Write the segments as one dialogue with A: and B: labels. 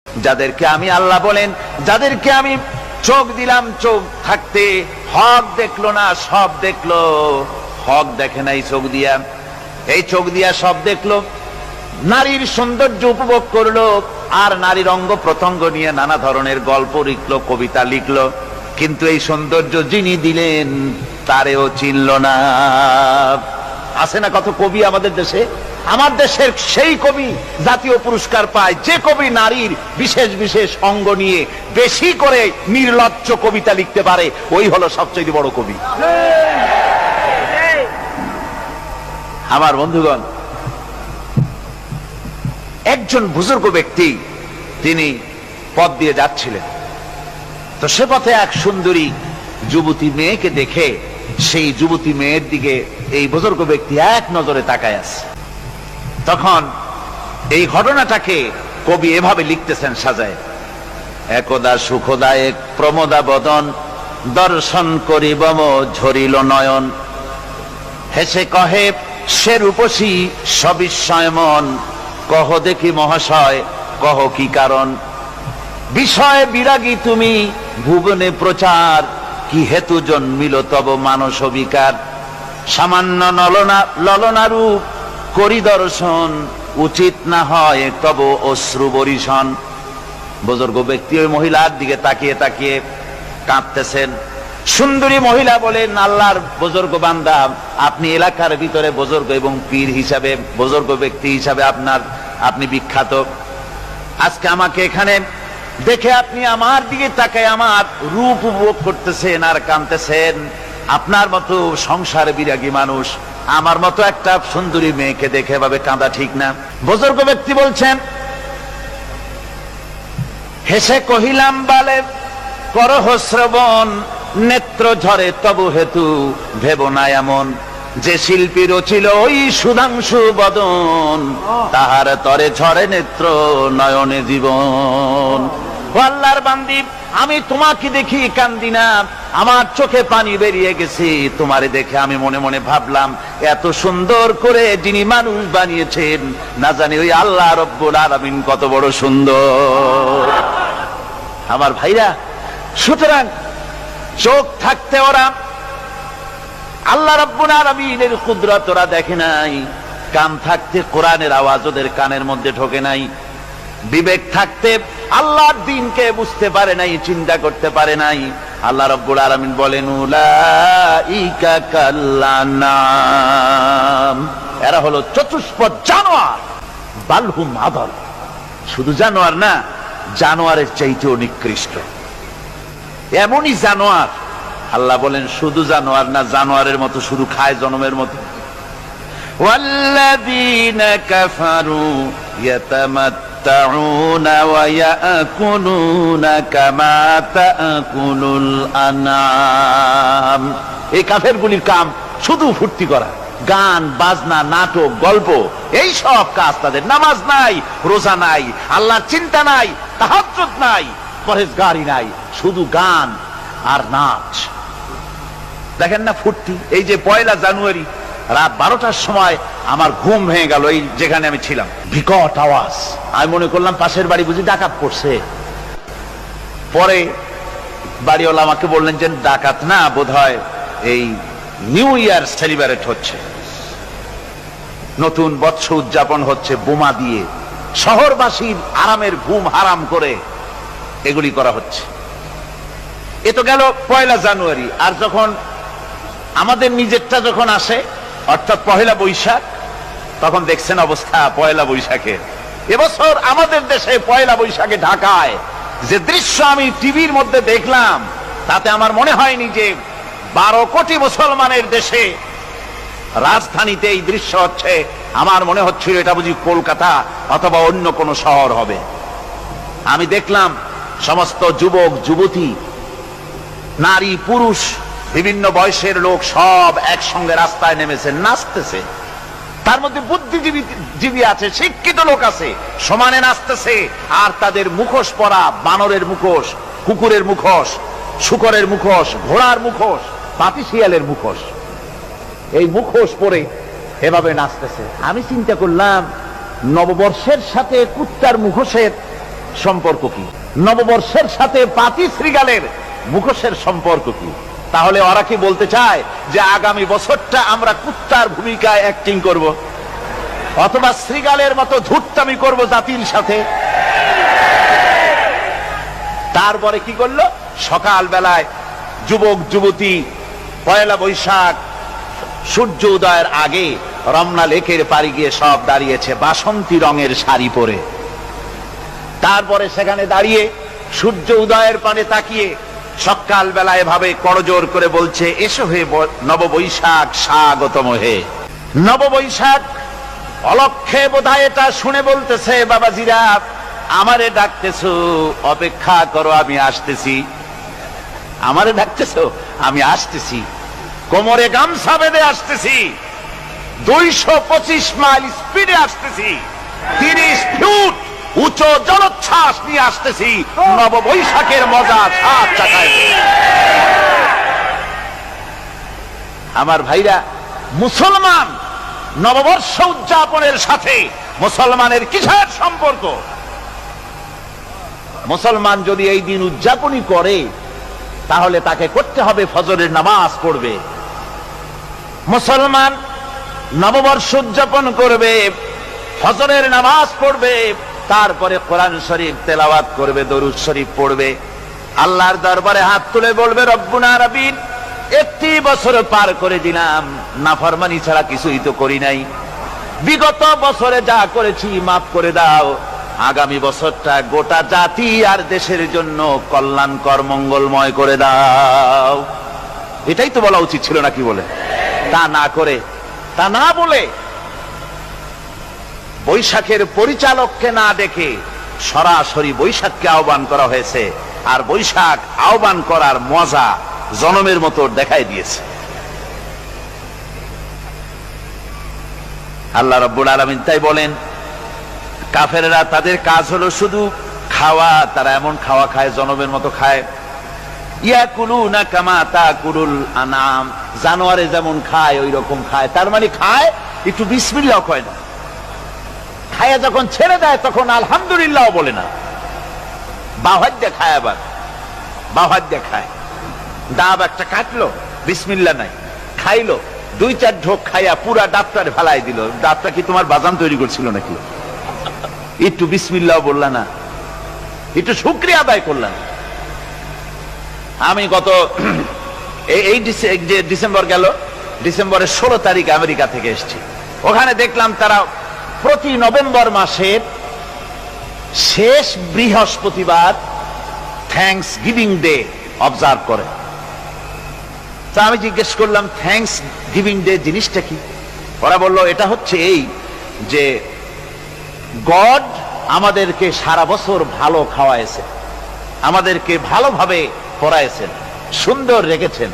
A: যাদেরকে আমি আল্লাহ বলেন, যাদেরকে আমি চোখ দিলাম, চোখ থাকতে হক দেখলো না, সব দেখলো। হক দেখে নাই চোখ দিয়া, এই চোখ দিয়া সব দেখলো। নারীর সৌন্দর্য উপভোগ করলো, আর নারীর অঙ্গ প্রত্যঙ্গ নিয়ে নানা ধরনের গল্প লিখলো, কবিতা লিখলো। কিন্তু এই সৌন্দর্য যিনি দিলেন তারেও চিনল না। আছে না কত কবি আমাদের দেশে? আমার দেশের সেই কবি জাতীয় পুরস্কার পায় যে কবি নারীর বিশেষ বিশেষ অঙ্গ নিয়ে বেশি করে নির্লজ্জ কবিতা লিখতে পারে, ওই হলো সবচেয়ে বড় কবি। আমার বন্ধুগণ, একজন বুজুর্গ ব্যক্তি তিনি পথ দিয়ে যাচ্ছিলেন, তো সে পথে এক সুন্দরী যুবতী মেয়েকে দেখে সেই যুবতী মেয়ের দিকে এই বুজুর্গ ব্যক্তি এক নজরে তাকায় আছে। তখন এই ঘটনাটাকে কবি এভাবে লিখতেছেন সাজায়: একদা সুখদায়ক প্রমোদা বদন, দর্শন করিব ঝরিল নয়ন। হেসে কহে সে রূপসী সবিস্ময় মন, কহ দেখি মহাশয় কহ কি কারণ। বিষয় বিরাগী তুমি ভুবনে প্রচার, কি হেতু জন্মিল তব মানস বিকার। সামান্য ললনা রূপ করি দর্শন, উচিত না হয় তব অশ্রু বরিশন। বুজুর্গ ব্যক্তি ওই মহিলার দিকে তাকিয়ে তাকিয়ে কাঁদতেছেন। সুন্দরী মহিলা বলেন, আল্লাহর বুজুর্গ বান্দা, আপনি এলাকার ভিতরে বুজুর্গ এবং পীর হিসাবে, বুজুর্গ ব্যক্তি হিসাবে আপনি বিখ্যাত। আজকে আমাকে এখানে দেখে আপনি আমার দিকে তাকায় আমার রূপ উপভোগ করতেছেন আর কাঁদতেছেন। আপনার মতো সংসার বিরাগী মানুষ আমার মতো একটা সুন্দরী মেয়েকে দেখে ভাবে কাঁদা ঠিক না। বুজুর্গ ব্যক্তি বলছেন, হেসে কহিলাম বালে করহ শ্রবণ, নেত্র ঝরে তবু হেতু ভেব না এমন। যে শিল্পী রচিল ওই সুধাংশু বদন, তাহার তরে ঝরে নেত্র নয়নে জীবন। ও আল্লাহর বান্দি, আমি তোমাকে দেখি কান্দি না, আমার চোখে পানি বেরিয়ে গেছে। তোমারে দেখে আমি মনে মনে ভাবলাম, এত সুন্দর করে যিনি মানুষ বানিয়েছেন, না জানি ওই আল্লাহ রব্বুল আলামিন কত বড় সুন্দর। আমার ভাইরা, সুতরাং চোখ থাকতে ওরা আল্লাহ রাব্বুল আলামিনের কুদরত ওরা দেখে নাই, কান থাকতে কোরআনের আওয়াজ ওদের কানের মধ্যে ঢোকে নাই, বিবেক থাকতে আল্লাহর দ্বীনকে বুঝতে পারে নাই, চিন্তা করতে পারে নাই। আল্লাহ রাব্বুল আলামিন বলেন, উলাইকা কাল্লানাম, এরা হলো চতুষ্পদ জানোয়ার, বালহুম আদল। শুধু জানোয়ার না, জানোয়ারের চাইতেও নিকৃষ্ট। এমনই জানোয়ার, আল্লাহ বলেন শুধু জানোয়ার না, জানোয়ারের মতো শুধু খায় জনমের মতো। ওয়াল্লাযীনা কাফারু ইয়াতামাত্তাউনা ওয়া ইয়াকুলুনা কামা তাকুলুল আনআম। এই কাফেরগুলির কাম শুধু ফুর্তি করা, গান বাজনা, নাটক, গল্প, এই সব কাজ তাদের। নামাজ নাই, রোজা নাই, আল্লাহর চিন্তা নাই, তাহাজ্জুদ নাই, পরহেজগারি নাই, শুধু গান আর নাচ। দেখেন না ফুর্তি। এই যে 1 জানুয়ারি রাত 12টার সময় আমার ঘুম ভেঙে গেল, এই যেখানে আমি ছিলাম, বিকট আওয়াজ। আমি মনে করলাম পাশের বাড়ি বুঝি ডাকাত পড়ছে। পরে বাড়িওয়ালা আমাকে বললেন যে ডাকাত না, বোধহয় এই নিউ ইয়ার সেলিব্রেট হচ্ছে, নতুন বৎসর উদযাপন হচ্ছে, বোমা দিয়ে শহরবাসীর আরামের ঘুম হারাম করে এগুলি করা হচ্ছে। এ তো গেল 1 জানুয়ারি। আর যখন আমাদের নিজেরটা যখন আসে, অর্থাৎ 1 বৈশাখ, তখন দেখছেন অবস্থা 1 বৈশাখের। এবছর আমাদের দেশে 1 বৈশাখে ঢাকায় যে দৃশ্য আমি টিভির মধ্যে দেখলাম, তাতে আমার মনে হয়নি যে 12 কোটি মুসলমানের দেশে রাজধানীতে এই দৃশ্য হচ্ছে। আমার মনে হচ্ছিল এটা বুঝি কলকাতা অথবা অন্য কোন শহর হবে। আমি দেখলাম সমস্ত যুবক যুবতী, নারী পুরুষ, বিভিন্ন বয়সের লোক সব একসঙ্গে রাস্তায় নেমেছে, নাচতেছে। তার মধ্যে বুদ্ধিজীবী আছে, শিক্ষিত লোক আছে, সমানে নাচতেছে। আর তাদের মুখোশ পরা, বানরের মুখোশ, কুকুরের মুখোশ, শূকরের মুখোশ, ঘোড়ার মুখোশ, পাতিশিয়ালের মুখোশ, এই মুখোশ পরে এভাবে নাচতেছে। আমি চিন্তা করলাম নববর্ষের সাথে কুত্তার মুখোশের সম্পর্ক কি, নববর্ষের সাথে পাতি শ্রীগালের মুখোশের সম্পর্ক কি? তাহলে ওরা কি বলতে চায় যে আগামী বছরটা আমরা কুত্তার ভূমিকায় অ্যাক্টিং করব, অথবা শ্রীগালের মতো ধূর্তামি করব জাতির সাথে? তারপরে কি করলো, সকাল বেলায় যুবক যুবতী পয়লা বৈশাখ সূর্য উদয়ের আগে রমনা লেকের পাড়ি গিয়ে সব দাঁড়িয়েছে বাসন্তী রঙের শাড়ি পরে। তারপরে সেখানে দাঁড়িয়ে সূর্য উদয়ের পানে তাকিয়ে সকাল বেলায় এভাবে করজোর করে বলছে, এসো হে নববৈশাখ স্বাগতম হে। নববৈশাখ অলক্ষে বোধহয় এটা শুনে বলতেছে, বাবাজিরা আমারে ডাকতেছো, অপেক্ষা করো আমি আসতেছি। আমারে ডাকতেছো, আমি আসতেছি, কোমরে গামছা বেঁধে আসতেছি, 225 মাইল স্পিডে আসতেছি, 30 ফুট উঁচু জলোচ্ছ্বাস নিয়ে আসতেছি, নববৈশাখের মজা সাত চাকায়। আমার ভাইরা, মুসলমান নববর্ষ উদযাপনের সাথে মুসলমানের কিসের সম্পর্ক? মুসলমান যদি এই দিন উদযাপনই করে তাহলে তাকে করতে হবে ফজরের নামাজ পড়বে। মুসলমান নববর্ষ উদযাপন করবে, ফজরের নামাজ পড়বে, তারপরে কোরআন শরীফ তেলাওয়াত করবে, দরুদ শরীফ পড়বে, আল্লাহর দরবারে হাত তুলে বলবে, রব্বুনা রাব্বিন, একটি বছর পার করে দিলাম, নাফরমানি ছাড়া কিছুই তো করি নাই, বিগত বছরে যা করেছি মাফ করে দাও, আগামী বছরটা গোটা জাতি আর দেশের জন্য কল্যাণকর মঙ্গলময় করে দাও। এটাই তো বলা উচিত ছিল নাকি বলে? তা না করে, তা না বলে, বৈশাখের পরিচালককে না দেখে সরাসরি বৈশাখকে আহ্বান করা হয়েছে। আর বৈশাখ আহ্বান করার মজা জনমের মতো দেখাই দিয়েছে। আল্লাহ রাব্বুল আলামিন তাই বলেন, কাফেররা তাদের কাজ হলো শুধু খাওয়া, তারা এমন খাওয়া খায় জনমের মতো খায়। ইয়াকুলুনা কামা তাকুলুল আনাম, জানোয়ারে যেমন খায় ওই রকম খায়। তার মানে খায়, একটু বিসমিল্লাহ কয় না, খায়া যখন ছেড়ে দেয় তখন আলহামদুলিল্লাহ বলে না, বাহাদ্দা খায়, আবার বাহাদ্দা খায়। ডাব একটা কাটলো, বিসমিল্লাহ নাই, খাইলো, 2-4 ঢোক খাইয়া পুরা ডাবটার ফেলাই দিল। ডাবটা কি তোমার বাজান তৈরি করছিল নাকি? একটু বিসমিল্লাহ বললা না, একটু শুকরিয়া আদায় করলাম। আমি গত এই ডিসেম্বর গেল, ডিসেম্বরের 16 তারিখ আমেরিকা থেকে এসেছি। ওখানে দেখলাম তারা প্রতি নভেম্বর মাসের শেষ বৃহস্পতিবার থ্যাঙ্কস গিভিং ডে অবজার্ভ করে। তা আমি জিজ্ঞেস করলাম, থ্যাঙ্কস গিভিং ডে জিনিসটা কি? ওরা বলল, এটা হচ্ছে এই যে গড আমাদেরকে সারা বছর ভালো খাওয়াইছে, আমাদেরকে ভালোভাবে পড়াইছেন, সুন্দর রেখেছেন,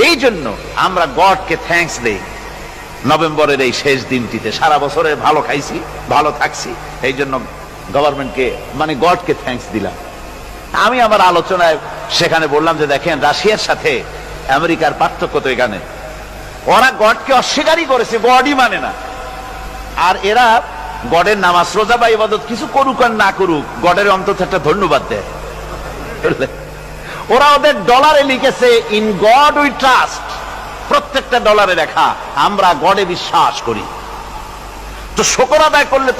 A: এই জন্য আমরা গডকে থ্যাঙ্কস দেই নভেম্বরের এই শেষ দিনটিতে। সারা বছরে ভালো খাইছি, ভালো থাকছি, এই জন্য গভর্নমেন্টকে মানে গডকে থ্যাঙ্কস দিলাম। আমি আমার আলোচনায় সেখানে বললাম যে দেখেন, রাশিয়ার সাথে আমেরিকার পার্থক্য তো এখানে, ওরা গডকে অস্বীকারই করেছে, গডই মানে না। আর এরা গডের নামাজ রোজা বা ইবাদত কিছু করুক আর না করুক, গডের অন্তত একটা ধন্যবাদ দেয়। ওরা ওদের ডলারে লিখেছে, ইন গড উই ট্রাস্ট, প্রত্যেকটা ডলারে লেখা আমরা গডে বিশ্বাস করি। তো শুকর আদায় করলে